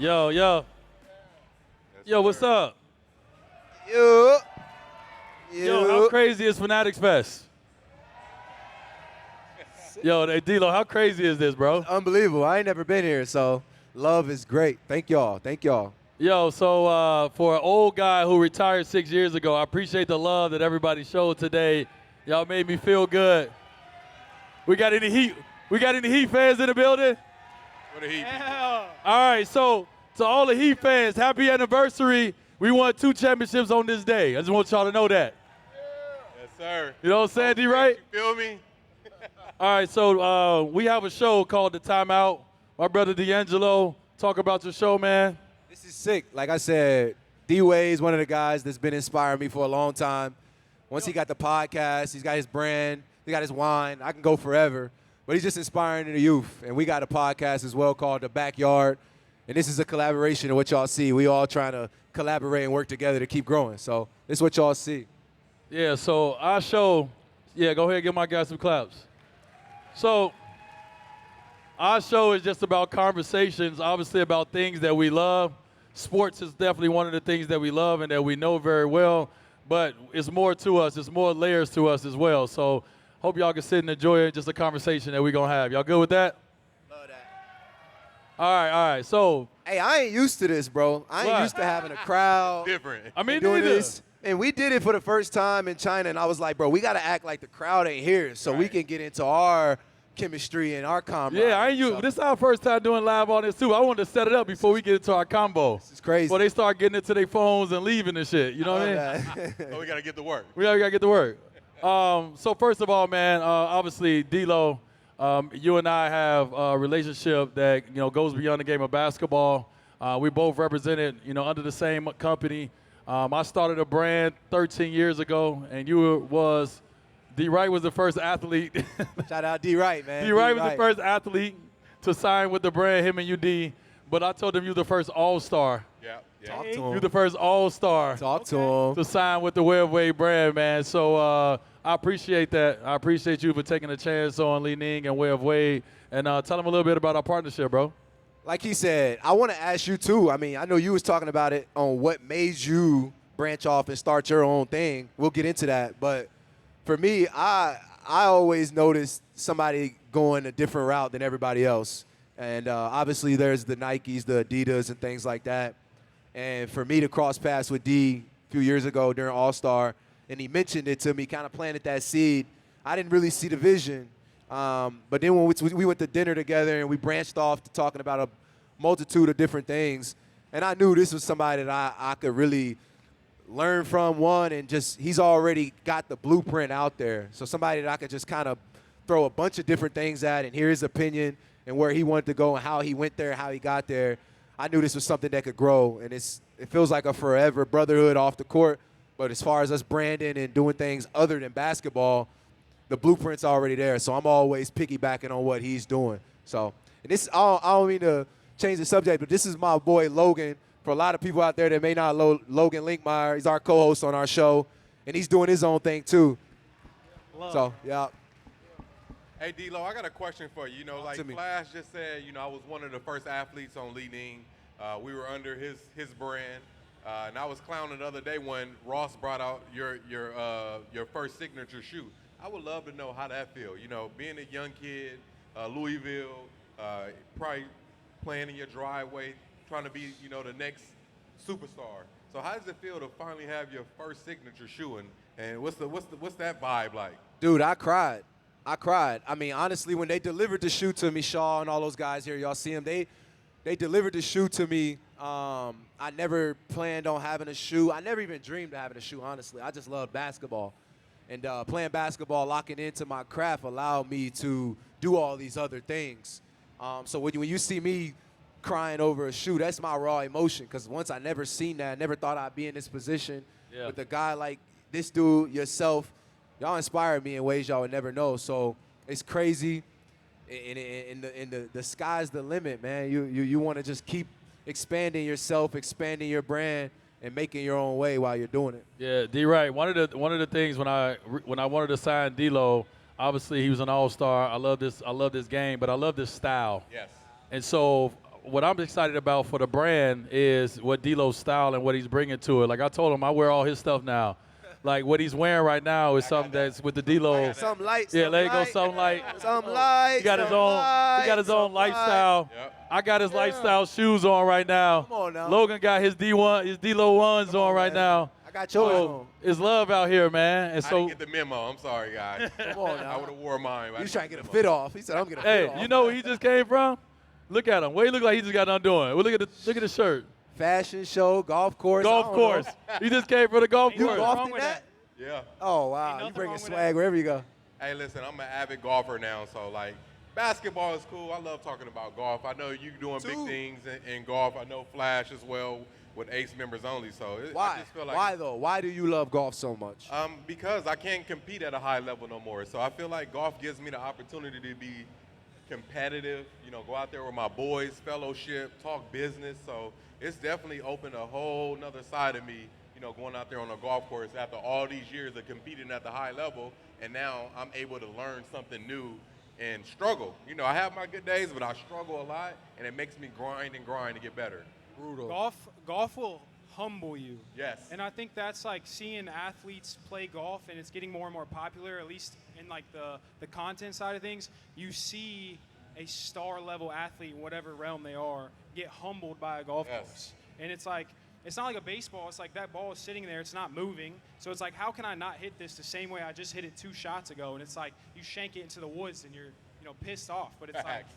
Yo, yo. Yo, what's up? Yo. Yo, how crazy is Fanatics Fest? Yo, hey, D-Lo, how crazy is this, bro? Unbelievable. I ain't never been here, so love is great. Thank y'all. Thank y'all. Yo, so for an old guy who retired 6 years ago, I appreciate the love that everybody showed today. Y'all made me feel good. We got any Heat? We got any Heat fans in the building? For the Heat. Yeah. All right, so to all the Heat fans, happy anniversary. We won 2 championships on this day. I just want y'all to know that. Yes, sir. You know what I'm saying, D-Right? You feel me? All right, so we have a show called The Timeout. My brother D'Angelo, talk about your show, man. This is sick. Like I said, D-Wade is one of the guys that's been inspiring me for a long time. Once he got the podcast, he's got his brand, he got his wine. I can go forever. But he's just inspiring the youth. And we got a podcast as well called The Backyard. And this is a collaboration of what y'all see. We all trying to collaborate and work together to keep growing. So this is what y'all see. Yeah, so our show, go ahead and give my guys some claps. So our show is just about conversations, obviously about things that we love. Sports is definitely one of the things that we love and that we know very well, but it's more to us. It's more layers to us as well. So hope y'all can sit and enjoy it, just a conversation that we're going to have. Y'all good with that? Love that. All right. So, hey, I ain't used to this, bro. I ain't used to having a crowd. Different. I mean, doing neither. this. And we did it for the first time in China, and I was like, bro, we got to act like the crowd ain't here so we can get into our chemistry and our camaraderie. Yeah, this is our first time doing live on this, too. I wanted to set it up before we get into our combo. This is crazy. Before they start getting into their phones and leaving and shit. You know what I mean? So we got to get to work. We got to get to work. So first of all, man, obviously, D-Lo, you and I have a relationship that, goes beyond the game of basketball. We both represented, under the same company. I started a brand 13 years ago, and D-Wright was the first athlete. Shout out D-Wright, man. D-Wright was the first athlete to sign with the brand, him and UD. But I told him you the first all-star. Yeah. Talk to him. You the first all-star. Talk to him. To sign with the Dwyane Wade brand, man. So I appreciate that. I appreciate you for taking a chance on Li Ning and Way of Wade. And tell them a little bit about our partnership, bro. Like he said, I want to ask you, too. I mean, I know you was talking about it on what made you branch off and start your own thing. We'll get into that. But for me, I always noticed somebody going a different route than everybody else. And obviously there's the Nikes, the Adidas, and things like that. And for me to cross paths with D a few years ago during All-Star, and he mentioned it to me, kind of planted that seed, I didn't really see the vision. But then when we went to dinner together and we branched off to talking about a multitude of different things, and I knew this was somebody that I could really learn from, and just he's already got the blueprint out there. So somebody that I could just kind of throw a bunch of different things at and hear his opinion and where he wanted to go and how he went there, how he got there. I knew this was something that could grow, and it feels like a forever brotherhood off the court. But as far as us branding and doing things other than basketball, the blueprint's already there. So I'm always piggybacking on what he's doing. So, and this, I don't mean to change the subject, but this is my boy Logan. For a lot of people out there that may not know Logan Linkmeyer, he's our co-host on our show, and he's doing his own thing too. So, yeah. Hey, D-Lo, I got a question for you. Like Flash just said, I was one of the first athletes on Li Ning. We were under his brand. And I was clowning the other day when Ross brought out your first signature shoe. I would love to know how that feels. Being a young kid, Louisville, probably playing in your driveway, trying to be, the next superstar. So how does it feel to finally have your first signature shoe, and what's that vibe like? Dude, I cried. I mean, honestly, when they delivered the shoe to me, Shaw and all those guys here, y'all see them, they delivered the shoe to me. I never planned on having a shoe. I never even dreamed of having a shoe, honestly. I just loved basketball. And playing basketball, locking into my craft allowed me to do all these other things. So when you see me crying over a shoe, that's my raw emotion, because once I never seen that, I never thought I'd be in this position with a guy like this dude, yourself. Y'all inspired me in ways y'all would never know. So it's crazy. And the sky's the limit, man. You want to just keep expanding yourself, expanding your brand, and making your own way while you're doing it. Yeah, D-Right. One of the things when I wanted to sign D-Lo, obviously he was an all-star. I love this game, but I love this style. Yes. And so what I'm excited about for the brand is what D-Lo's style and what he's bringing to it. Like I told him, I wear all his stuff now. Like what he's wearing right now is something that's with the D-Lo. Some light. Yeah, let it go. Some light. Some light. He got his own. He got his own lifestyle. Yep. I got his lifestyle shoes on right now. Come on now. Logan got his D-Lo ones on right now. I got yours So on. it's love out here, man. And I so, didn't get the memo. I'm sorry, guys. Come on now. I would have wore mine. but I He's didn't trying to get a the fit memo. off. He said, I'm going to fit off. hey, you know where he just came from? Look at him. What he look like he just got done doing? Well, look at the shirt. Fashion show, golf course. Golf I don't course. know. He just came from the golf You course. golfed in that? Yeah. Oh, wow. Ain't You nothing bringing wrong with swag that. wherever you go. Hey, listen, I'm an avid golfer now, so like basketball is cool. I love talking about golf. I know you doing big Too. things in golf. I know Flash as well with Ace members only. So I Why? just feel like Why, though? Why do you love golf so much? because I can't compete at a high level no more. So I feel like golf gives me the opportunity to be competitive, go out there with my boys, fellowship, talk business. So it's definitely opened a whole nother side of me, going out there on a golf course after all these years of competing at the high level. And now I'm able to learn something new and struggle. I have my good days, but I struggle a lot, and it makes me grind to get better. Brutal. Golf will humble you. Yes. And I think that's like seeing athletes play golf, and it's getting more and more popular, at least in like the content side of things. You see a star level athlete in whatever realm they are get humbled by a golf Yes. course. And it's like, it's not like a baseball. It's like that ball is sitting there. It's not moving. So it's like, how can I not hit this the same way I just hit it 2 shots ago? And it's like you shank it into the woods and you're pissed off. But it's like, Facts.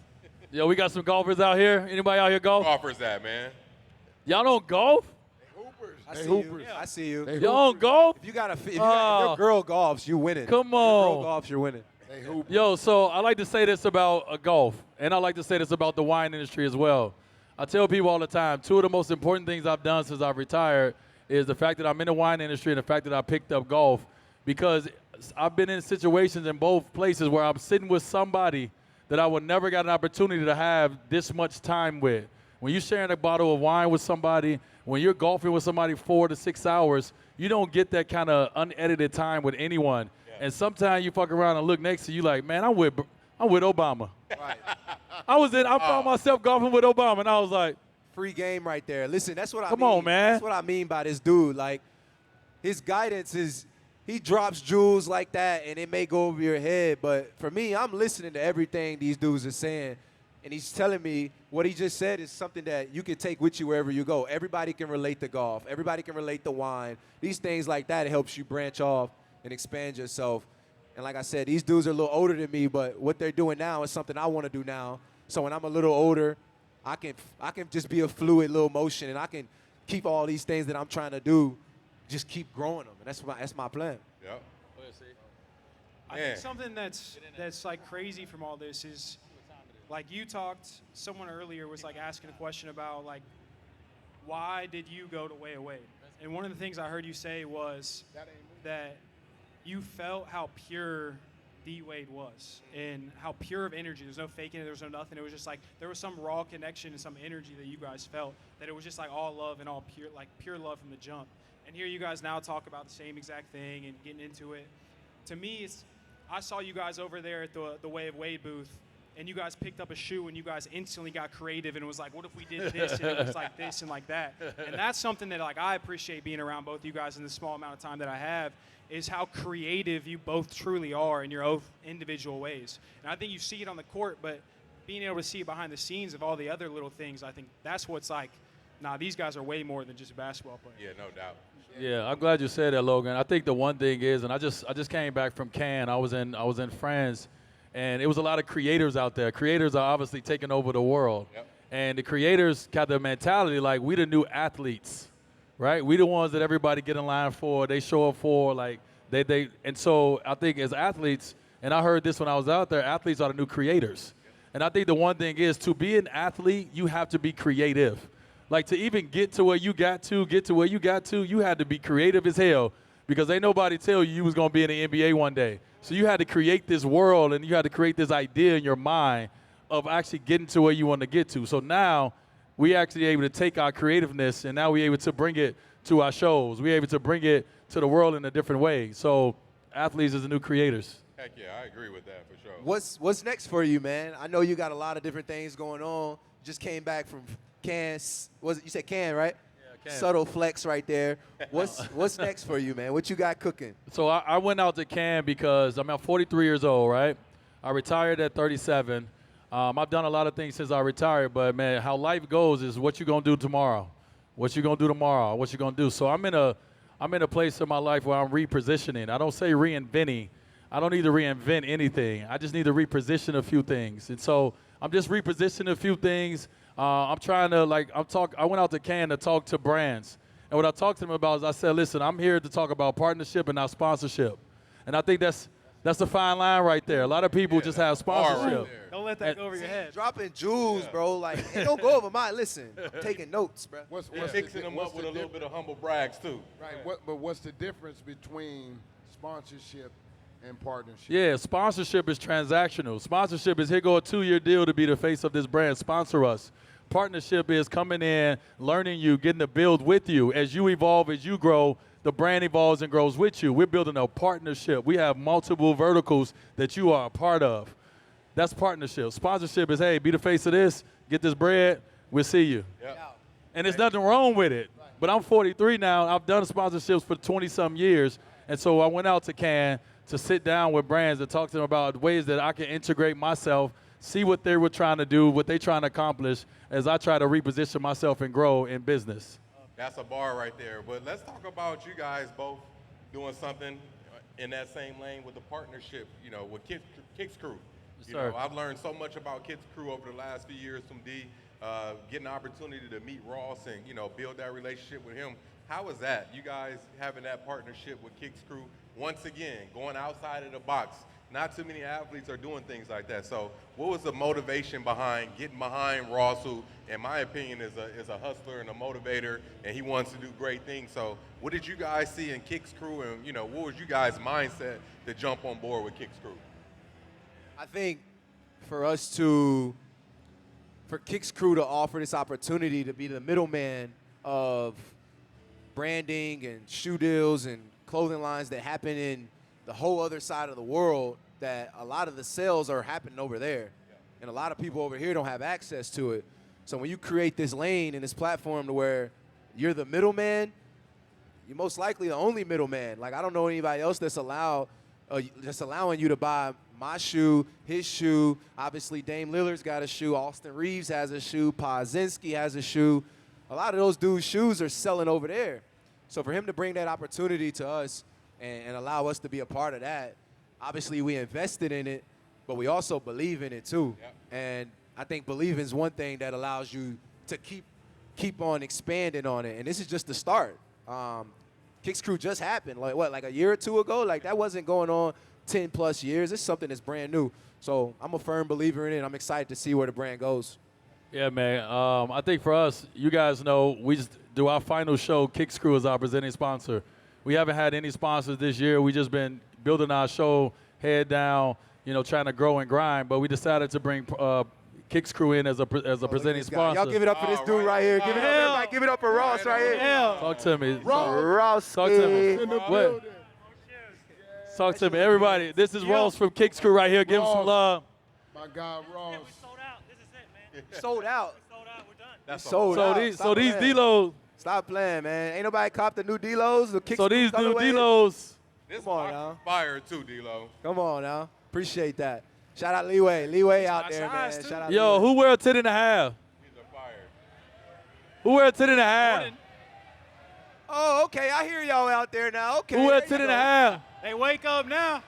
Yo, we got some golfers out here. Anybody out here golf? Golfers that, man. Y'all don't golf? I see you. I see you. Y'all don't golf? If you got if Oh. your girl golfs, you winning. Come If your girl on. golfs, you're winning. Yo, so I like to say this about golf, and I like to say this about the wine industry as well. I tell people all the time, 2 of the most important things I've done since I've retired is the fact that I'm in the wine industry and the fact that I picked up golf, because I've been in situations in both places where I'm sitting with somebody that I would never got an opportunity to have this much time with. When you're sharing a bottle of wine with somebody, when you're golfing with somebody 4 to 6 hours, you don't get that kind of unedited time with anyone. And sometimes you fuck around and look next to you like, man, I'm with Obama. Right. I found myself golfing with Obama, and I was like, Free game right there. Listen, that's what I mean. Come on, man. That's what I mean by this dude. Like, his guidance is, he drops jewels like that, and it may go over your head. But for me, I'm listening to everything these dudes are saying, and he's telling me what he just said is something that you can take with you wherever you go. Everybody can relate to golf. Everybody can relate to wine. These things like that, it helps you branch off and expand yourself. And like I said, these dudes are a little older than me, but what they're doing now is something I want to do now. So when I'm a little older, I can just be a fluid little motion, and I can keep all these things that I'm trying to do, just keep growing them. And that's my plan. Yep. I think something that's like crazy from all this is, like you talked, someone earlier was like asking a question about like, why did you go to Way Wade? And one of the things I heard you say was that you felt how pure D-Wade was and how pure of energy. There's no faking it. There was no nothing. It was just like there was some raw connection and some energy that you guys felt, that it was just like all love and all pure, like pure love from the jump. And here you guys now talk about the same exact thing and getting into it. To me, I saw you guys over there at the Way of Wade booth, and you guys picked up a shoe and you guys instantly got creative and it was like, what if we did this and it was like this and like that. And that's something that like I appreciate being around both you guys in the small amount of time that I have, is how creative you both truly are in your own individual ways. And I think you see it on the court, but being able to see it behind the scenes of all the other little things, I think that's what's like, nah, these guys are way more than just basketball players. Yeah, no doubt. yeah, I'm glad you said that, Logan. I think the one thing is, and I just came back from Cannes. I was in France, and it was a lot of creators out there. Creators are obviously taking over the world. Yep. And the creators got the mentality like we the new athletes, right? We the ones that everybody get in line for, they show up for, like they and so I think as athletes, and I heard this when I was out there, athletes are the new creators. And I think the one thing is, to be an athlete, you have to be creative. Like to even get to where you got to, you had to be creative as hell, because ain't nobody tell you was gonna be in the NBA one day. So you had to create this world, and you had to create this idea in your mind of actually getting to where you want to get to. So now we actually able to take our creativeness, and now we're able to bring it to our shows. We're able to bring it to the world in a different way. So athletes is the new creators. Heck yeah, I agree with that for sure. What's next for you, man? I know you got a lot of different things going on. just came back from Cannes. You said Cannes, right? Yeah, Cannes. Subtle flex right there. What's next for you, man? What you got cooking? So I went out to Cannes because I'm 43 years old, right? I retired at 37. I've done a lot of things since I retired, but man, how life goes is what you gonna do tomorrow. What you gonna do tomorrow? What you gonna do? So I'm in a place in my life where I'm repositioning. I don't say reinventing. I don't need to reinvent anything. I just need to reposition a few things. And so I'm just repositioning a few things. I'm trying to I went out to Cannes to talk to brands. And what I talked to them about is I said, listen, I'm here to talk about partnership and not sponsorship. And I think that's a fine line right there. A lot of people just have sponsorship. Right. Don't let that go over your head. Dropping jewels, bro. Like, it don't go over mine. Listen, I'm taking notes, bro. What's fixing them up with a little bit of humble brags too. Right. But what's the difference between sponsorship and partnership? Yeah, sponsorship is transactional. Sponsorship is here go a 2-year deal to be the face of this brand. Sponsor us. Partnership is coming in, learning you, getting to build with you. As you evolve, as you grow, the brand evolves and grows with you. We're building a partnership. We have multiple verticals that you are a part of. That's partnership. Sponsorship is, hey, be the face of this, get this bread, we'll see you. Yep. And there's nothing wrong with it. But I'm 43 now. I've done sponsorships for 20-some years. And so I went out to Cannes to sit down with brands and talk to them about ways that I can integrate myself, see what they were trying to do, what they're trying to accomplish as I try to reposition myself and grow in business. That's a bar right there. But let's talk about you guys both doing something in that same lane with the partnership, with Kicks Crew. Yes, sir. I've learned so much about Kicks Crew over the last few years from D, getting the opportunity to meet Ross and, build that relationship with him. How is that? You guys having that partnership with Kicks Crew, once again, going outside of the box. Not too many athletes are doing things like that. So what was the motivation behind getting behind Ross, who, in my opinion, is a hustler and a motivator, and he wants to do great things? So what did you guys see in Kicks Crew, and, what was you guys' mindset to jump on board with Kicks Crew? I think for Kicks Crew to offer this opportunity to be the middleman of branding and shoe deals and clothing lines that happen in the whole other side of the world, that a lot of the sales are happening over there. And a lot of people over here don't have access to it. So when you create this lane and this platform to where you're the middleman, you're most likely the only middleman. Like, I don't know anybody else that's allowing you to buy my shoe, his shoe. Obviously, Dame Lillard's got a shoe. Austin Reeves has a shoe. Pazinski has a shoe. A lot of those dudes' shoes are selling over there. So for him to bring that opportunity to us and allow us to be a part of that, obviously we invested in it, but we also believe in it too. Yep. And I think believing is one thing that allows you to keep on expanding on it. And this is just the start. Kicks Crew just happened, like a year or two ago? Like, that wasn't going on 10 plus years. It's something that's brand new. So I'm a firm believer in it. I'm excited to see where the brand goes. Yeah, man. I think for us, you guys know, we just do our final show. Kicks Crew is our presenting sponsor. We haven't had any sponsors this year. We just been building our show head down, trying to grow and grind. But we decided to bring Kicks Crew in as a presenting sponsor. Y'all give it up for this dude right here. Give it up, everybody. Give it up for Ross right here. Talk to me. Ross. Talk to me. What? Talk to me. Everybody, this is Ross from Kicks Crew right here. Give him some love. My God, Ross. We sold out. This is it, man. Sold out. We sold out. We're done. That's Sold out. So these D-Los. Stop playing, man. Ain't nobody copped the new D-Los. So these new D-Los. This Come on box now. is fire too, D-Lo. Come on now. Appreciate that. Shout out Leeway. Leeway out my there, man. size, too. Shout out Yo, Leeway. who wear a 10 and a half? These are fire. Who wear a 10 and a half? Morning. Oh, okay. I hear y'all out there now. Okay. Who wear a there 10 you and a go. half? Hey, wake up now.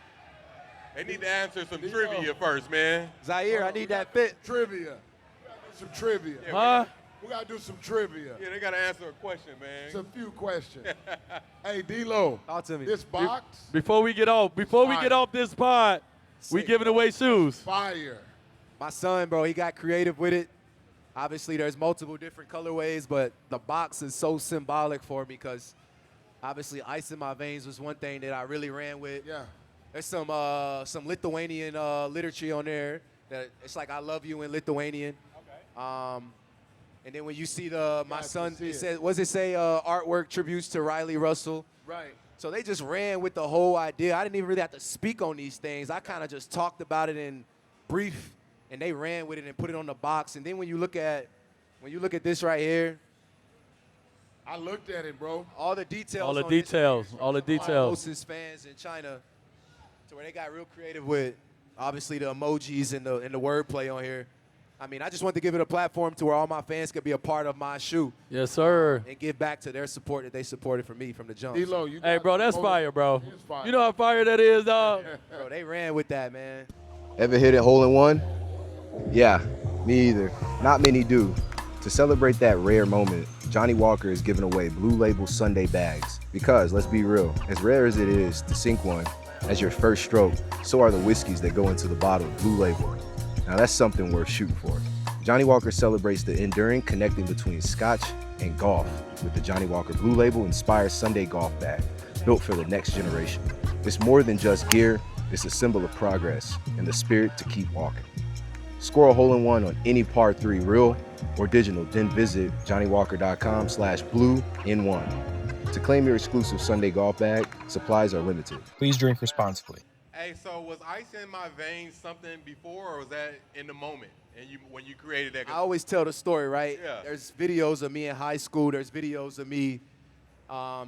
They need to answer some trivia first, man. Zaire, I need that fit. Trivia. We gotta do some trivia. Huh? We gotta do some trivia. Yeah, they got to answer a question, man. It's a few questions. Hey, D-Lo. Talk to me. This box, Before we get off this pod, we giving away shoes. fire. My son, bro, he got creative with it. Obviously, there's multiple different colorways, but the box is so symbolic for me because obviously ice in my veins was one thing that I really ran with. Yeah. There's some Lithuanian literature on there. That it's like I love you in Lithuanian. Okay. And then when you see my son, see it it. says, what does it say? Artwork tributes to Riley Russell. Right. So they just ran with the whole idea. I didn't even really have to speak on these things. I kind of just talked about it in brief and they ran with it and put it on the box. And then when you look at this right here, I looked at it, bro. all the details. All the on this details. right here All the from some of my details. closest fans in China, to where they got real creative with obviously the emojis and the wordplay on here. I mean, I just wanted to give it a platform to where all my fans could be a part of my shoe Yes, sir. and give back to their support that they supported for me from the jump. D-Lo, you Hey, got bro, that's some fire, bro. It is fire. You know how fire that is, dog? Bro, they ran with that, man. Ever hit it hole in one? Yeah, me either. Not many do. To celebrate that rare moment, Johnnie Walker is giving away Blue Label Sunday bags. Because, let's be real, as rare as it is to sink one as your first stroke, so are the whiskeys that go into the bottle, Blue Label. Now that's something worth shooting for. Johnnie Walker celebrates the enduring connecting between Scotch and golf with the Johnnie Walker Blue Label inspired Sunday golf bag, built for the next generation. It's more than just gear, it's a symbol of progress and the spirit to keep walking. Score a hole-in-one on any par 3 real or digital, then visit johnniewalker.com/blue-in-1. To claim your exclusive Sunday golf bag, supplies are limited. Please drink responsibly. Hey, so was ice in my veins something before, or was that in the moment? And when you created that? I always tell the story, right? Yeah. There's videos of me in high school. There's videos of me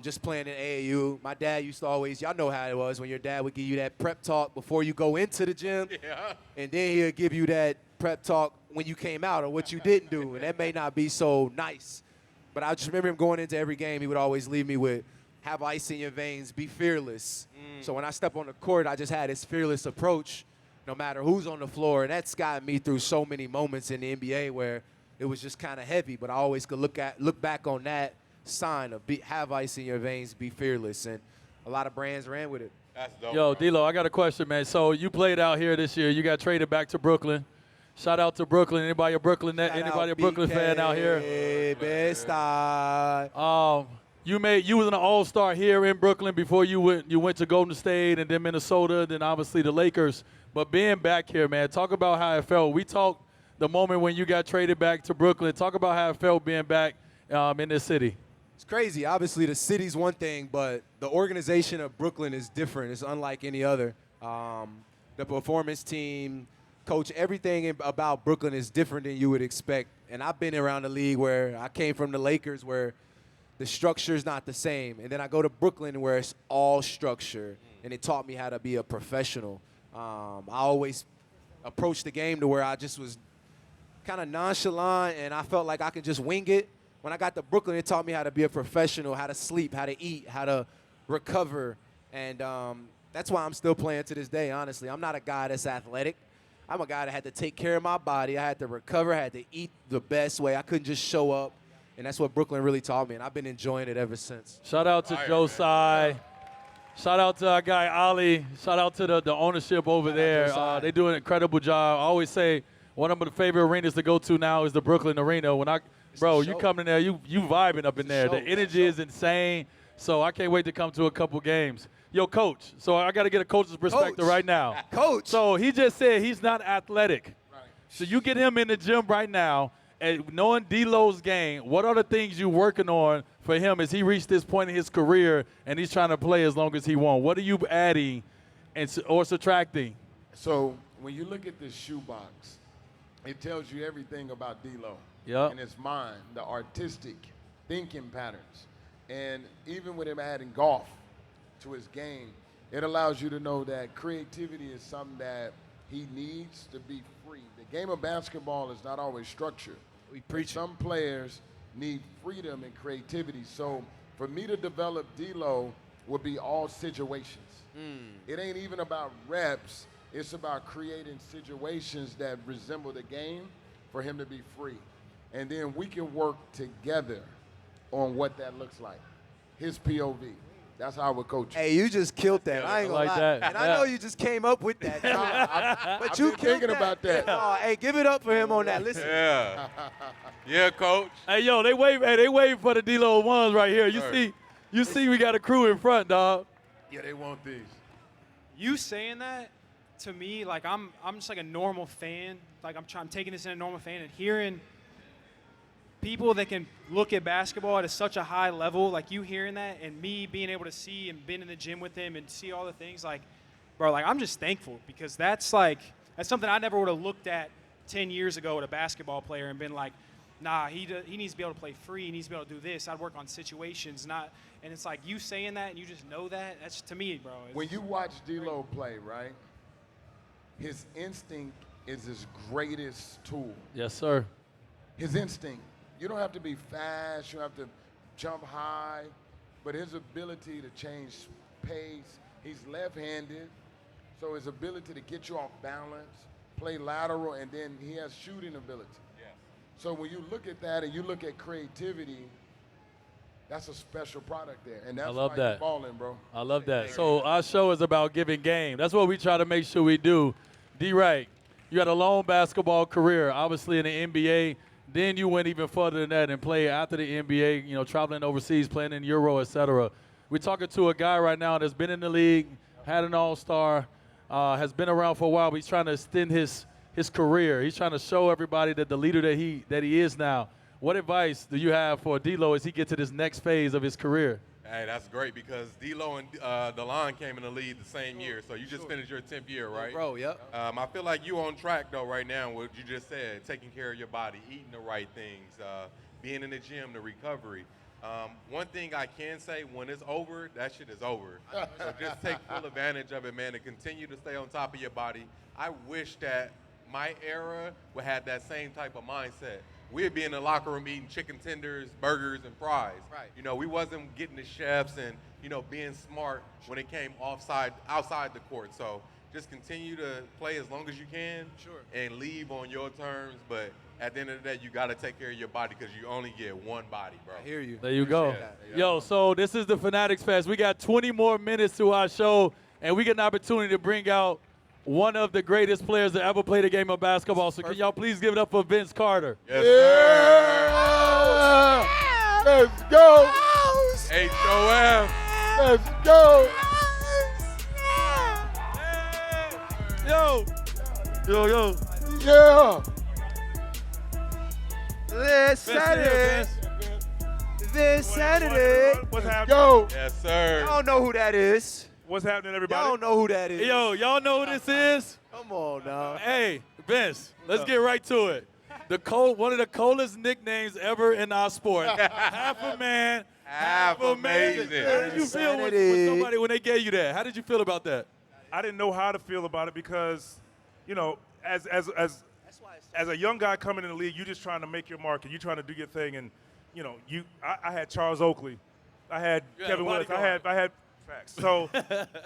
just playing in AAU. My dad used to always, y'all know how it was, when your dad would give you that prep talk before you go into the gym. Yeah. And then he'll give you that prep talk when you came out or what you didn't do. And that may not be so nice. But I just remember him going into every game, he would always leave me with, have ice in your veins, be fearless. So when I step on the court, I just had this fearless approach no matter who's on the floor. And that's gotten me through so many moments in the NBA where it was just kind of heavy. But I always could look back on that sign of have ice in your veins, be fearless. And a lot of brands ran with it. That's dope. Yo, bro. D-Lo, I got a question, man. So you played out here this year. You got traded back to Brooklyn. Shout out to Brooklyn. Anybody a Brooklyn fan out here? Best You was an all-star here in Brooklyn before you went to Golden State and then Minnesota, then obviously the Lakers. But being back here, man, talk about how it felt. We talked the moment when you got traded back to Brooklyn. Talk about how it felt being back in this city. It's crazy. Obviously, the city's one thing, but the organization of Brooklyn is different. It's unlike any other. The performance team, coach, everything about Brooklyn is different than you would expect. And I've been around the league where I came from the Lakers where the structure is not the same. And then I go to Brooklyn where it's all structure, and it taught me how to be a professional. I always approached the game to where I just was kind of nonchalant, and I felt like I could just wing it. When I got to Brooklyn, it taught me how to be a professional, how to sleep, how to eat, how to recover. And that's why I'm still playing to this day, honestly. I'm not a guy that's athletic. I'm a guy that had to take care of my body. I had to recover. I had to eat the best way. I couldn't just show up. And that's what Brooklyn really taught me, and I've been enjoying it ever since. Shout out to Josiah. Shout out to our guy, Ali. Shout out to the ownership over there. They do an incredible job. I always say one of my favorite arenas to go to now is the Brooklyn Arena. Bro, you come in there, you vibing up in there. The energy is insane, so I can't wait to come to a couple games. Yo, Coach, so I got to get a coach's perspective right now. Coach. So he just said he's not athletic. Right. So you get him in the gym right now, and knowing D-Lo's game, what are the things you're working on for him as he reached this point in his career and he's trying to play as long as he wants? What are you adding or subtracting? So when you look at this shoebox, it tells you everything about D-Lo. Yep. And his mind, the artistic thinking patterns. And even with him adding golf to his game, it allows you to know that creativity is something that he needs to be free. The game of basketball is not always structured. We preach. Some players need freedom and creativity. So for me to develop D-Lo would be all situations. It ain't even about reps. It's about creating situations that resemble the game for him to be free. And then we can work together on what that looks like. His POV. That's how I would coach. Hey, you just killed that. I ain't gonna like lie. that. And I know you just came up with that. But you I've been thinking about that. Oh, hey, give it up for him on that. Listen. Yeah. Yeah, Coach. Hey, yo, they waiting for the D-Lo ones right here. You see we got a crew in front, dog. Yeah, they want these. You saying that to me, like I'm just like a normal fan. Like I'm taking this in a normal fan and hearing people that can look at basketball at such a high level, like you hearing that, and me being able to see and been in the gym with him and see all the things, like, bro, like I'm just thankful because that's something I never would have looked at 10 years ago with a basketball player and been like, nah, he needs to be able to play free. He needs to be able to do this. I'd work on situations, not. And it's like you saying that and you just know that. That's to me, bro. When you watch D'Lo play, right? His instinct is his greatest tool. Yes, sir. His instinct. You don't have to be fast. You don't have to jump high, but his ability to change pace. He's left-handed, so his ability to get you off balance, play lateral, and then he has shooting ability. Yeah. So when you look at that and you look at creativity, that's a special product there, and that's I love why that. you're balling, bro. I love that. So our show is about giving game. That's what we try to make sure we do. D-Wright, you had a long basketball career, obviously in the NBA. Then you went even further than that and played after the NBA, you know, traveling overseas, playing in Euro, et cetera. We're talking to a guy right now that's been in the league, had an all-star, has been around for a while, but he's trying to extend his career. He's trying to show everybody that the leader that he is now. What advice do you have for D'Lo as he gets to this next phase of his career? Hey, that's great because D'Lo and Dwyane came in the league the same year, so you just finished your 10th year, right? Bro, yep. I feel like you on track, though, right now, what you just said, taking care of your body, eating the right things, being in the gym, the recovery. One thing I can say, when it's over, that shit is over. So just take full advantage of it, man, and continue to stay on top of your body. I wish that my era would have that same type of mindset. We'd be in the locker room eating chicken tenders, burgers, and fries. Right. You know, we wasn't getting the chefs and, you know, being smart when it came outside the court. So just continue to play as long as you can and leave on your terms. But at the end of the day, you got to take care of your body because you only get one body, bro. I hear you. There you go. Yeah. Yo, so this is the Fanatics Fest. We got 20 more minutes to our show, and we get an opportunity to bring out one of the greatest players to ever play the game of basketball. So can y'all please give it up for Vince Carter? Yes, sir. Let's go. HOF. Let's go. Yo. Yeah. This Saturday. This Saturday. What's happening? Go. Yes, sir. Y'all know who that is. What's happening, everybody? Y'all know who that is. Yo, y'all know who this is? Come on now. Hey, Vince, let's get right to it. One of the coldest nicknames ever in our sport. Half a man, Half amazing. How did you feel with somebody when they gave you that? How did you feel about that? I didn't know how to feel about it because, you know, as a young guy coming in the league, you're just trying to make your mark and you're trying to do your thing. And, you know, I had Charles Oakley. I had Kevin Willis. I had facts. So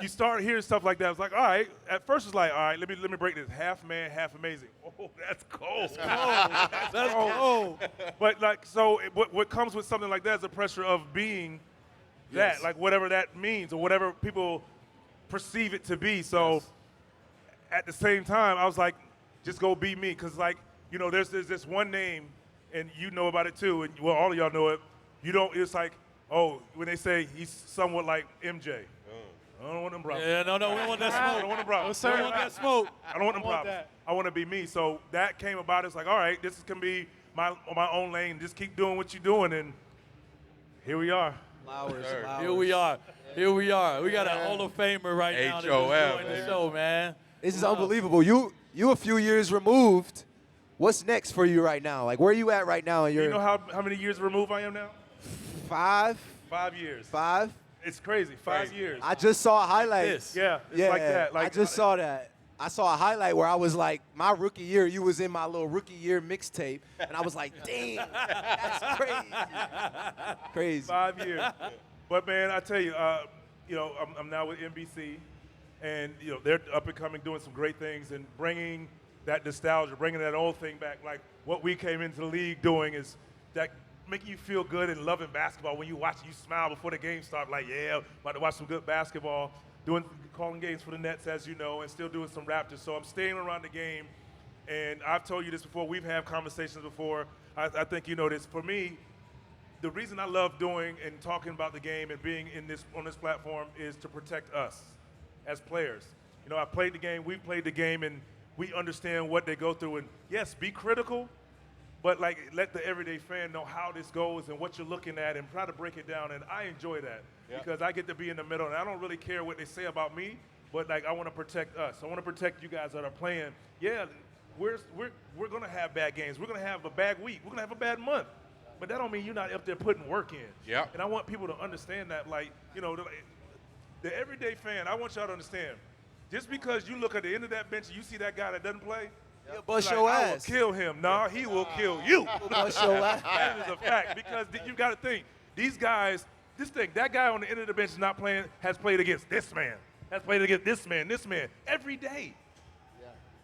you start hearing stuff like that. It's like, all right. At first it's like, all right, let me break this. Half man, half amazing. Oh, that's cold. That's cold. But like, so what comes with something like that is the pressure of being that, like whatever that means or whatever people perceive it to be. So at the same time, I was like, just go be me. Because like, you know, there's this one name and you know about it too. And well, all of y'all know it. It's like, oh, when they say he's somewhat like MJ. I don't want them problems. Yeah, no, we don't want that smoke. I don't want them problems. We don't want that smoke. I don't want them problems. I want to be me. So that came about. It's like, all right, this can be my own lane. Just keep doing what you're doing, and here we are. Flowers. Here we are. We got a Hall of Famer right now that's enjoying the show, man. This is unbelievable. You a few years removed. What's next for you right now? Like, where are you at right now? You know how many years removed I am now? 5? 5 years. 5? It's crazy. 5 years. I just saw a highlight. Yeah, it's like that. Like, I just saw that. I saw a highlight where I was like, my rookie year, you was in my little rookie year mixtape, and I was like, damn, that's crazy. Crazy. 5 years. But man, I tell you, you know, I'm now with NBC, and you know they're up and coming, doing some great things, and bringing that nostalgia, bringing that old thing back. Like what we came into the league doing is that making you feel good and loving basketball. When you watch it, you smile before the game starts, like, yeah, about to watch some good basketball. Calling games for the Nets, as you know, and still doing some Raptors. So I'm staying around the game, and I've told you this before. We've had conversations before. I think you know this. For me, the reason I love doing and talking about the game and being on this platform is to protect us as players. You know, I played the game, we played the game, and we understand what they go through. And yes, be critical, but like let the everyday fan know how this goes and what you're looking at and try to break it down. And I enjoy that because I get to be in the middle, and I don't really care what they say about me, but like I want to protect us. I want to protect you guys that are playing. Yeah, we're going to have bad games. We're going to have a bad week. We're going to have a bad month. But that don't mean you're not up there putting work in. Yeah. And I want people to understand that, like, you know, the everyday fan, I want y'all to understand, just because you look at the end of that bench and you see that guy that doesn't play, He'll bust like, your I will ass. kill him. No, he will kill you. Bust your ass. That is a fact, because you got to think, these guys, that guy on the end of the bench is not playing, has played against this man, has played against this man, every day.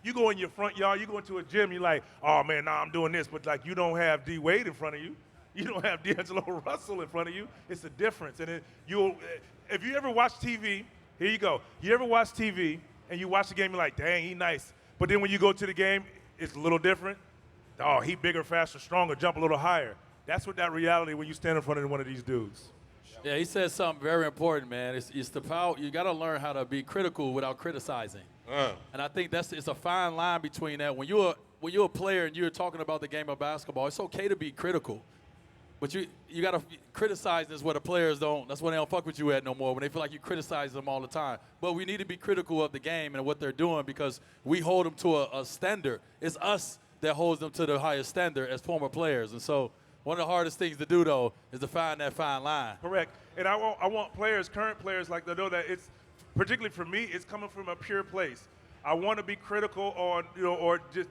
You go in your front yard, you go into a gym, you're like, oh man, nah, I'm doing this, but like you don't have D Wade in front of you. You don't have D'Angelo Russell in front of you. It's a difference. And if you ever watch TV, here you go. You ever watch TV and you watch the game, you're like, dang, he nice. But then when you go to the game, it's a little different. Oh, he bigger, faster, stronger, jump a little higher. That's what that reality when you stand in front of one of these dudes. Yeah, he said something very important, man. It's the power. You got to learn how to be critical without criticizing. And I think it's a fine line between that. When you're a player and you're talking about the game of basketball, it's okay to be critical. But you got to criticize is what the players don't. That's why they don't fuck with you at no more, when they feel like you criticize them all the time. But we need to be critical of the game and what they're doing, because we hold them to a standard. It's us that holds them to the highest standard as former players. And so one of the hardest things to do, though, is to find that fine line. Correct. And I want players, current players, like to know that it's, particularly for me, it's coming from a pure place. I want to be critical on, or just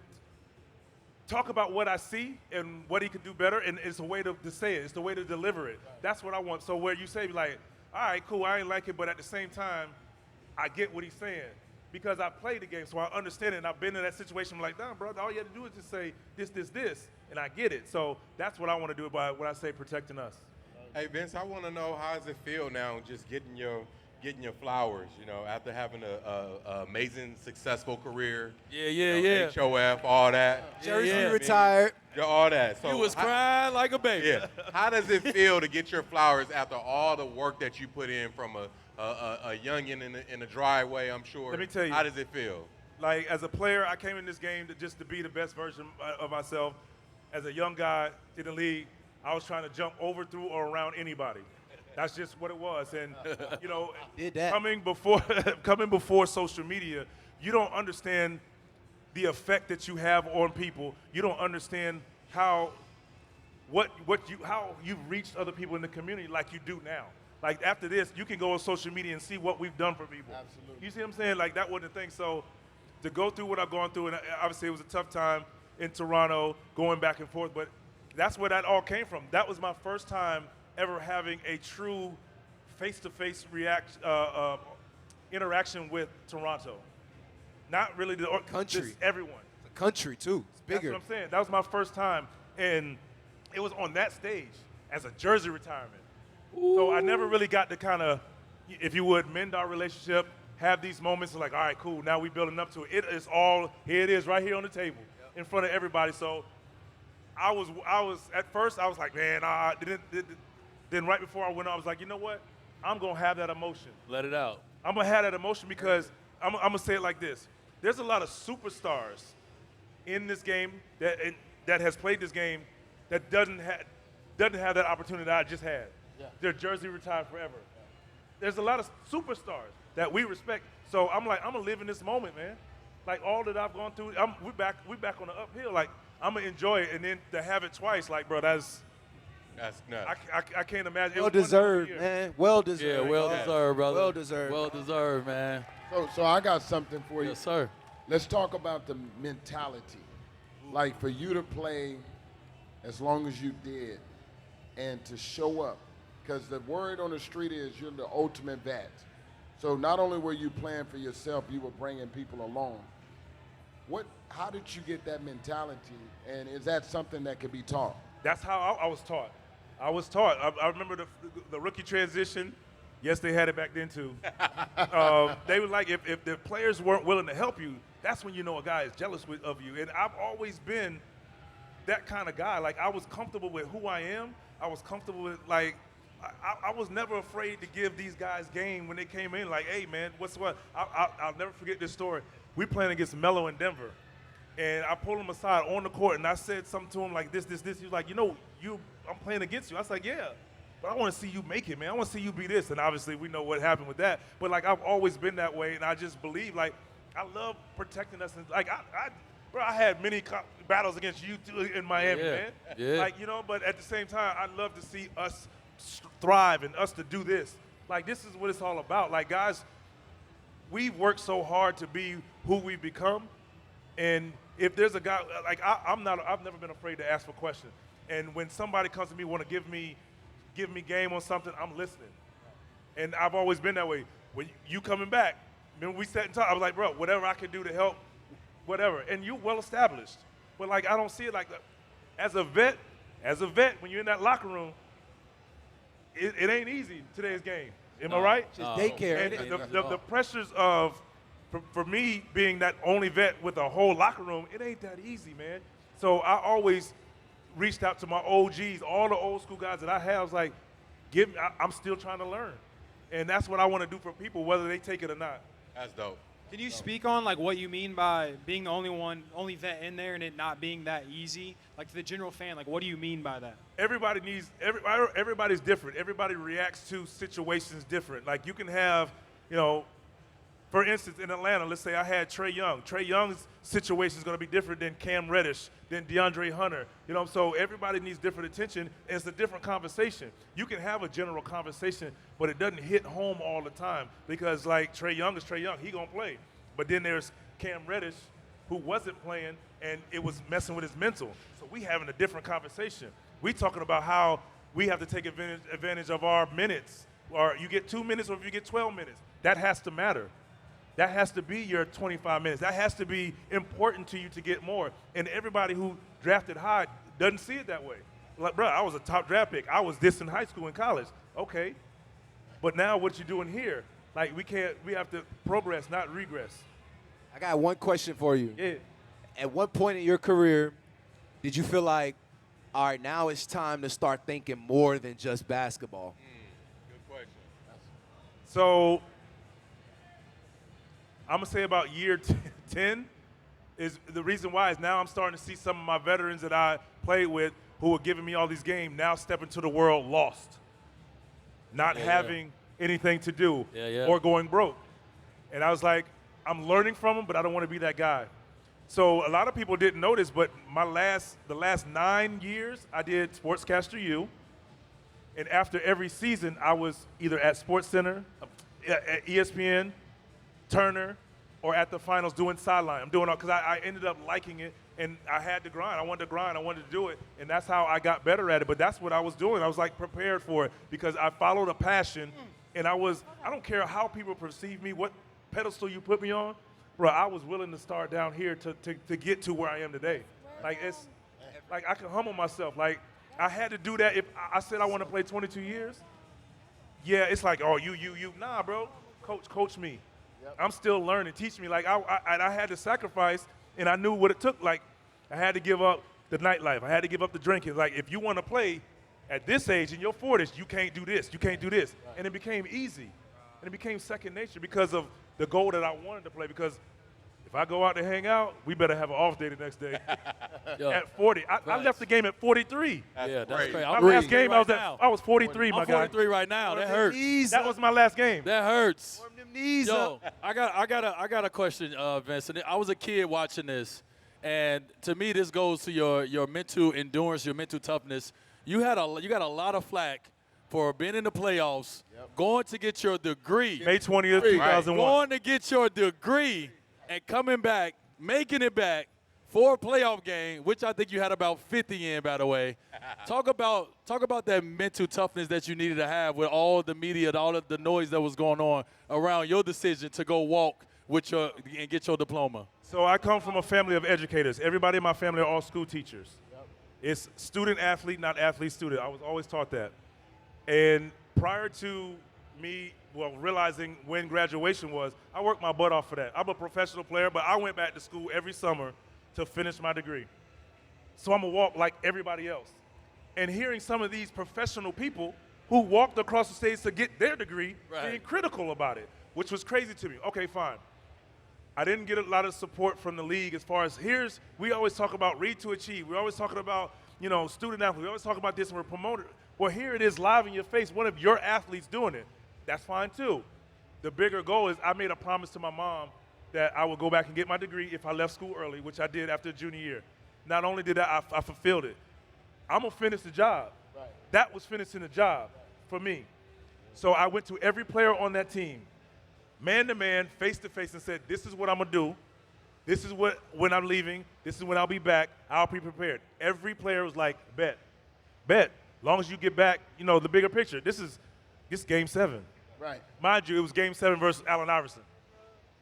talk about what I see and what he could do better, and it's a way to say it. It's the way to deliver it. That's what I want. So where you say, like, all right, cool, I ain't like it, but at the same time, I get what he's saying because I played the game, so I understand it, and I've been in that situation. I'm like, damn, brother, all you have to do is just say this, and I get it. So that's what I want to do by when I say protecting us. Hey, Vince, I want to know, how does it feel now just getting your flowers, after having a amazing, successful career. Yeah. HOF, all that. Jersey retired. All that. So you was crying like a baby. Yeah. How does it feel to get your flowers after all the work that you put in from a youngin in a driveway, I'm sure? Let me tell you. How does it feel? Like, as a player, I came in this game just to be the best version of myself. As a young guy in the league, I was trying to jump over, through, or around anybody. That's just what it was. And, coming before social media, you don't understand the effect that you have on people. You don't understand how you've reached other people in the community like you do now. Like, after this, you can go on social media and see what we've done for people. Absolutely. You see what I'm saying? Like, that wasn't the thing. So to go through what I've gone through, and obviously it was a tough time in Toronto, going back and forth, but that's where that all came from. That was my first time ever having a true face-to-face interaction with Toronto. Not really the country. Just everyone. The country, too. It's bigger. That's what I'm saying. That was my first time, and it was on that stage as a jersey retirement. Ooh. So I never really got to kind of, if you would, mend our relationship, have these moments of like, all right, cool, now we're building up to it. It is all, here it is right here on the table in front of everybody. So I was at first, I was like, man, then right before I went on, I was like, you know what? I'm going to have that emotion. Let it out. I'm going to have that emotion because I'm going to say it like this. There's a lot of superstars in this game that has played this game that doesn't have that opportunity that I just had. Yeah. Their jersey retired forever. Yeah. There's a lot of superstars that we respect. So I'm like, I'm going to live in this moment, man. Like, all that I've gone through, we back on the uphill. Like, I'm going to enjoy it. And then to have it twice, like, bro, that's nuts. I can't imagine. Well deserved, man. Well deserved. Yeah, well deserved, brother. Well deserved. Well deserved, man. So I got something for you. Yes, sir. Let's talk about the mentality. Like, for you to play as long as you did and to show up, because the word on the street is you're the ultimate vet. So not only were you playing for yourself, you were bringing people along. How did you get that mentality, and is that something that can be taught? That's how I was taught. I remember the rookie transition. Yes, they had it back then too. They were like, if the players weren't willing to help you, that's when you know a guy is jealous of you. And I've always been that kind of guy. Like, I was comfortable with who I am. I was comfortable with, like, I was never afraid to give these guys game when they came in. Like, hey, man, what's what? I'll never forget this story. We playing against Melo in Denver. And I pulled him aside on the court, and I said something to him like this. He was like, I'm playing against you. I was like, yeah, but I want to see you make it, man. I want to see you be this. And obviously, we know what happened with that. But, like, I've always been that way, and I just believe, like, I love protecting us. And, like, bro, I had many battles against you too in Miami, man. Yeah. Like, you know, but at the same time, I'd love to see us thrive and us to do this. Like, this is what it's all about. Like, guys, we've worked so hard to be who we've become. And if there's a guy, like, I've never been afraid to ask for questions. And when somebody comes to me, want to give me game on something, I'm listening. And I've always been that way. When you coming back, remember we sat and talked, I was like, bro, whatever I can do to help, whatever. And you well established. But like, I don't see it like that. As a vet, when you're in that locker room, it ain't easy today's game. Am I right? Just daycare. And the pressures of, for me being that only vet with a whole locker room, it ain't that easy, man. So I always reached out to my OGs, all the old school guys that I have. I was like, I'm still trying to learn. And that's what I want to do for people, whether they take it or not. That's dope. Can you speak on like what you mean by being the only vet in there and it not being that easy? Like to the general fan, like what do you mean by that? Everybody's different. Everybody reacts to situations different. Like you can have, you know, for instance, in Atlanta, let's say I had Trae Young. Trae Young's situation is going to be different than Cam Reddish, than DeAndre Hunter. You know, so everybody needs different attention, and it's a different conversation. You can have a general conversation, but it doesn't hit home all the time because, like, Trae Young is Trae Young. He going to play. But then there's Cam Reddish, who wasn't playing, and it was messing with his mental. So we having a different conversation. We talking about how we have to take advantage of our minutes, or you get 2 minutes or if you get 12 minutes. That has to matter. That has to be your 25 minutes. That has to be important to you to get more. And everybody who drafted high doesn't see it that way. Like, bro, I was a top draft pick. I was this in high school and college. Okay. But now what you doing here? Like, we have to progress, not regress. I got one question for you. Yeah. At what point in your career did you feel like, all right, now it's time to start thinking more than just basketball? Good question. So I'm going to say about year 10 is the reason why is now I'm starting to see some of my veterans that I played with who were giving me all these games now step into the world lost, not having anything to do or going broke. And I was like, I'm learning from them, but I don't want to be that guy. So a lot of people didn't notice, but the last 9 years, I did Sportscaster U. And after every season, I was either at SportsCenter, at ESPN, Turner, or at the finals doing sideline. I'm doing all because I ended up liking it, and I had to grind. I wanted to grind. I wanted to do it, and that's how I got better at it. But that's what I was doing. I was like prepared for it because I followed a passion, and I don't care how people perceive me, what pedestal you put me on, bro. I was willing to start down here to get to where I am today. Like it's like I can humble myself. Like I had to do that. If I said I want to play 22 years, yeah, it's like, oh, you. Nah, bro, coach me. I'm still learning. Teach me. Like I had to sacrifice, and I knew what it took. Like I had to give up the nightlife. I had to give up the drinking. Like if you want to play at this age in your 40s, you can't do this. You can't do this. And it became easy, and it became second nature because of the goal that I wanted to play. Because if I go out to hang out, we better have an off day the next day. At 40, I left the game at 43. That's crazy. My last game, I was 43, my guy. I'm 43 right now. That hurts. That was my last game. That hurts. Warm them knees Yo, up. I got a question, Vincent. I was a kid watching this, and to me, this goes to your mental endurance, your mental toughness. You got a lot of flack for being in the playoffs, going to get your degree. May 20th, 2001. Going to get your degree and coming back, making it back for a playoff game, which I think you had about 50 in, by the way. Talk about that mental toughness that you needed to have with all the media, all of the noise that was going on around your decision to go walk with and get your diploma. So I come from a family of educators. Everybody in my family are all school teachers. It's student-athlete, not athlete-student. I was always taught that. And prior to me realizing when graduation was, I worked my butt off for that. I'm a professional player, but I went back to school every summer to finish my degree. So I'm going to walk like everybody else. And hearing some of these professional people who walked across the stage to get their degree being critical about it, which was crazy to me. Okay, fine. I didn't get a lot of support from the league as far as we always talk about read to achieve. We're always talking about, student athletes. We always talk about this and we're promoted. Well, here it is live in your face, one of your athletes doing it. That's fine too. The bigger goal is I made a promise to my mom that I would go back and get my degree if I left school early, which I did after junior year. Not only did I fulfilled it, I'm going to finish the job. Right. That was finishing the job for me. So I went to every player on that team, man to man, face to face, and said, this is what I'm going to do. This is when I'm leaving. This is when I'll be back. I'll be prepared. Every player was like, bet. Long as you get back, the bigger picture. This game 7. Right. Mind you, it was game 7 versus Allen Iverson.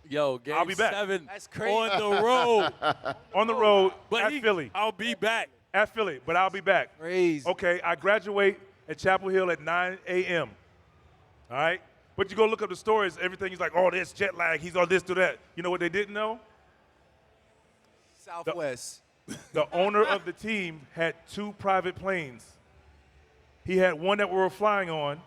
Yo, game I'll be back. 7 That's crazy. on the road. On the road But at Philly. I'll be back. At Philly, but I'll be back. Crazy. Okay, I graduate at Chapel Hill at 9 a.m. All right? But you go look up the stories, everything is like, oh, this jet lag, he's all this to that. You know what they didn't know? Southwest. The owner of the team had 2 private planes. He had one that we were flying on,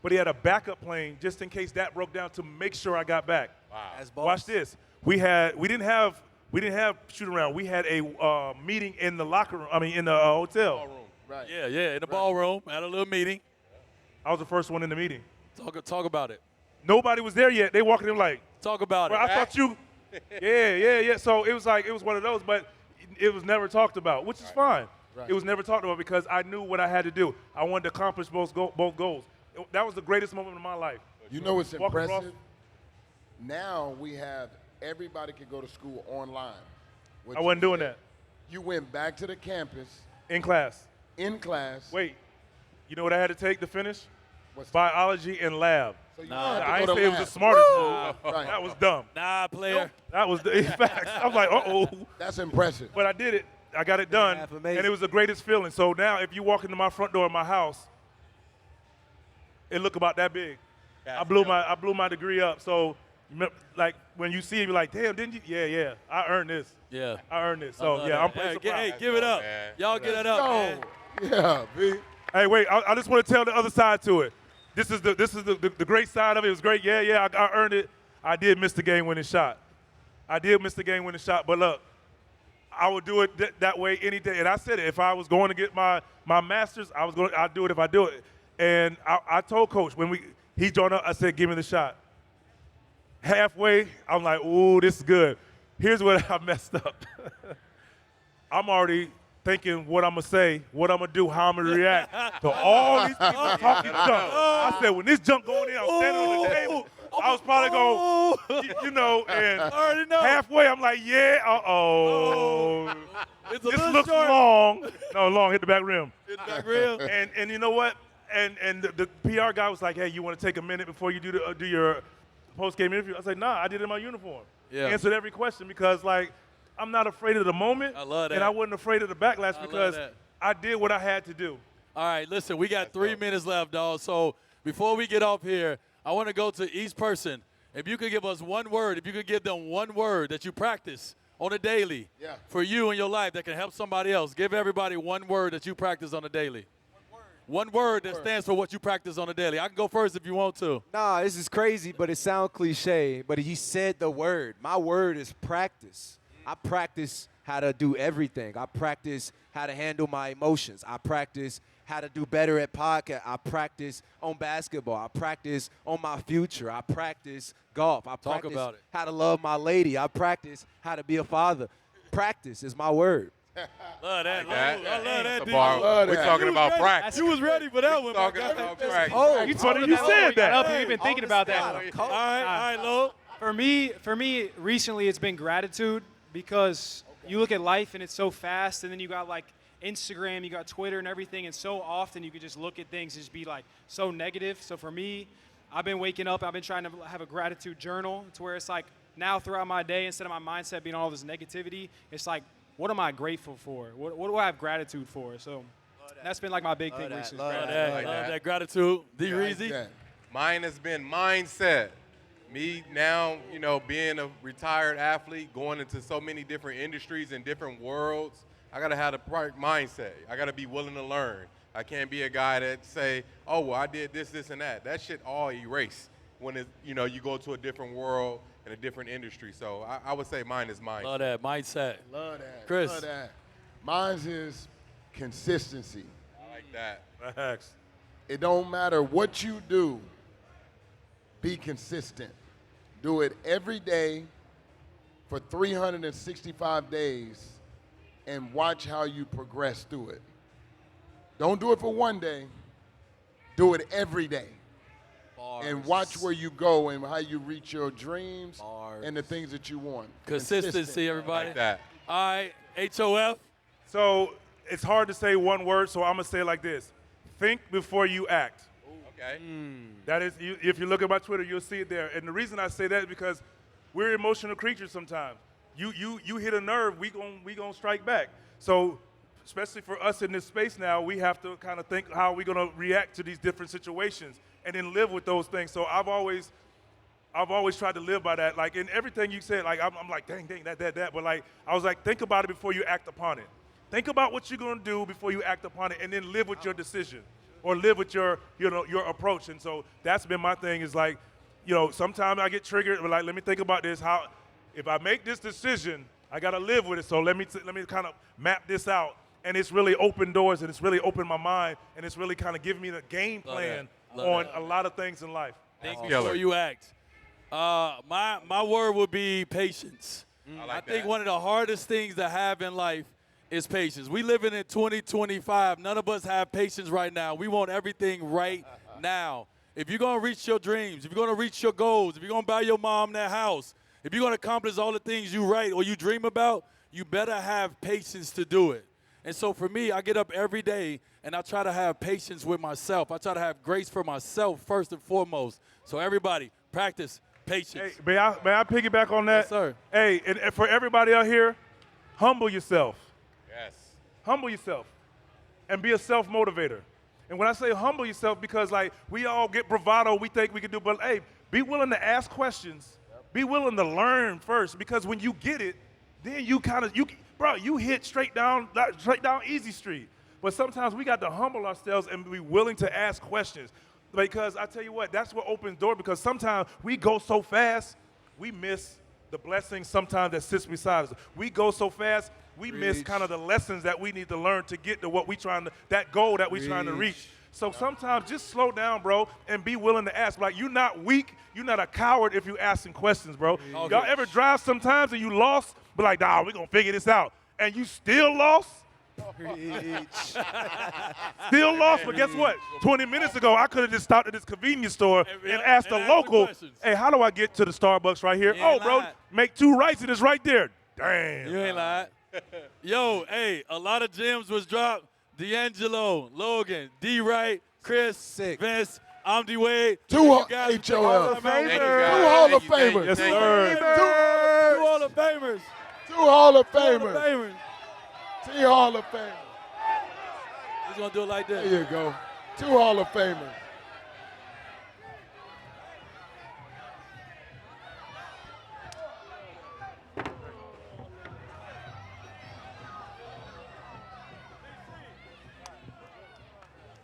but he had a backup plane just in case that broke down to make sure I got back. Wow. As boss. Watch this. We didn't have shoot around. We had a meeting in the locker room. In the hotel. Ballroom. Right. Yeah, in the ballroom, had a little meeting. I was the first one in the meeting. Talk about it. Nobody was there yet. They walking in like, Talk about well, it. I thought you. Yeah. So it was one of those, but it was never talked about, which is fine. Right. It was never talked about because I knew what I had to do. I wanted to accomplish both goals. That was the greatest moment of my life. You know what's Walking across- impressive? Now we have everybody can go to school online. What I you wasn't doing said. that You went back to the campus in class. in class. Wait, you know what I had to take to finish? What's that? Biology and lab. So you Nah. don't have to I go ain't to say it was the lab. smartest move. Right. That was dumb. Nah, player. That was the facts. I was like, uh-oh. That's impressive. But I did it. I got it done, Half and amazing. it was the greatest feeling. So now if you walk into my front door of my house, it look about that big. I blew my degree up. So like when you see it, you're like, damn, didn't you? Yeah. I earned this. Yeah. I earned this. I So love yeah, that. I'm pretty surprised. Hey, give it up. man. Y'all get it up, man. Yeah, B. Hey, wait, I just want to tell the other side to it. This is the great side of it. It was great. Yeah, I earned it. I did miss the game-winning shot. But look, I would do it that way any day. And I said it. If I was going to get my master's, I'd do it if I do it. And I told Coach when he joined up, I said, give me the shot. Halfway, I'm like, ooh, this is good. Here's what I messed up. I'm already thinking what I'm going to say, what I'm going to do, how I'm going to react to all these people talking junk. I said, when this junk going in, I'm standing on the table. I was probably going, and already know. halfway, I'm like, yeah, uh-oh. It's a This little looks short. long. No, long, hit the back rim. Hit the back rim. And you know what? And the PR guy was like, hey, you want to take a minute before you do your post-game interview? I said, nah, I did it in my uniform. Yeah. Answered every question because, like, I'm not afraid of the moment. I love that. And I wasn't afraid of the backlash I love because that. I did what I had to do. All right, listen, we got 3 minutes left, dog. So before we get off here, I want to go to each person. If you could give us one word, if you could give them one word that you practice on a daily for you in your life that can help somebody else, give everybody one word that you practice on a daily. One word that stands for what you practice on a daily. I can go first if you want to. Nah, this is crazy, but it sounds cliche. But he said the word. My word is practice. I practice how to do everything. I practice how to handle my emotions. I practice how to do better at podcast. I practice on basketball. I practice on my future. I practice golf. I practice about it. how to love my lady. I practice how to be a father. Practice is my word. Love that. That- I love that, the D. bar- Love We're that. talking about ready. practice. You was ready for that one, my Talking guy. about practice. Oh, You funny you said that. Up, you've been thinking about that. All right, Lo. For me, recently it's been gratitude because you look at life and it's so fast, and then you got like Instagram, you got Twitter and everything, and so often you could just look at things and just be like so negative. So for me, I've been waking up, I've been trying to have a gratitude journal to where it's like now throughout my day, instead of my mindset being all this negativity, it's like, what am I grateful for? What do I have gratitude for? So that's been like my big thing recently. Love Like that. that. Love that gratitude. D. Like Reezy. that. Mine has been mindset. Me now, being a retired athlete, going into so many different industries and different worlds, I got to have the right mindset. I got to be willing to learn. I can't be a guy that say, oh, well, I did this, this, and that. That shit all erase when you go to a different world and a different industry. So I would say mine is mindset. Love that. Mindset. Love that. Chris. Love that. Mine's is consistency. I like that. Facts. It don't matter what you do, be consistent. Do it every day for 365 days and watch how you progress through it. Don't do it for one day. Do it every day. Bars. And watch where you go and how you reach your dreams and the things that you want. Consistency, everybody. Like that. All right, HOF. So it's hard to say one word, so I'm going to say it like this. Think before you act. Okay. That is, if you look at my Twitter, you'll see it there. And the reason I say that is because we're emotional creatures sometimes. You hit a nerve, we gonna strike back. So especially for us in this space now, we have to kind of think how we're going to react to these different situations and then live with those things. So I've always tried to live by that. Like in everything you said, like I'm like, dang, that. But like, I was like, think about it before you act upon it. Think about what you're going to do before you act upon it, and then live with your decision or live with your approach. And so that's been my thing is like, sometimes I get triggered, but like, let me think about this. How, if I make this decision, I got to live with it. So let me kind of map this out. And it's really opened doors, and it's really opened my mind, and it's really kind of given me the game plan on a lot of things in life. Think before you act. My word would be patience. I think one of the hardest things to have in life is patience. We living in 2025. None of us have patience right now. We want everything right now. If you're going to reach your dreams, if you're going to reach your goals, if you're going to buy your mom that house, if you're going to accomplish all the things you write or you dream about, you better have patience to do it. And so for me, I get up every day and I try to have patience with myself. I try to have grace for myself first and foremost. So everybody, practice patience. Hey, may I piggyback on that? Yes, sir. Hey, and for everybody out here, humble yourself. Yes. Humble yourself and be a self-motivator. And when I say humble yourself, because like we all get bravado, we think we can do, but hey, be willing to ask questions. Be willing to learn first, because when you get it, then you hit straight down easy street. But sometimes we got to humble ourselves and be willing to ask questions. Because I tell you what, that's what opens door, because sometimes we go so fast, we miss the blessings sometimes that sits beside us. We go so fast, we miss kind of the lessons that we need to learn to get to what that goal that we're trying to reach. So sometimes just slow down, bro, and be willing to ask. Like, you're not weak, you're not a coward if you're asking questions, bro. Y'all ever drive sometimes and you lost, but like, nah, we're going to figure this out, and you still lost? Still lost, but guess what? 20 minutes ago, I could have just stopped at this convenience store and asked a local, hey, how do I get to the Starbucks right here? Oh, bro, make 2 rights and it's right there. Damn. You ain't lied. Yo, hey, a lot of gems was dropped. D'Angelo, Logan, D-Wright, Chris, Vince, I'm D-Wade. 2 Hall of Famers. 2 Hall of Famers. Yes, sir. 2 Hall of Famers. 2 Hall of Famers. 3 Hall of Famers. He's going to do it like this. There you go. 2 Hall of Famers.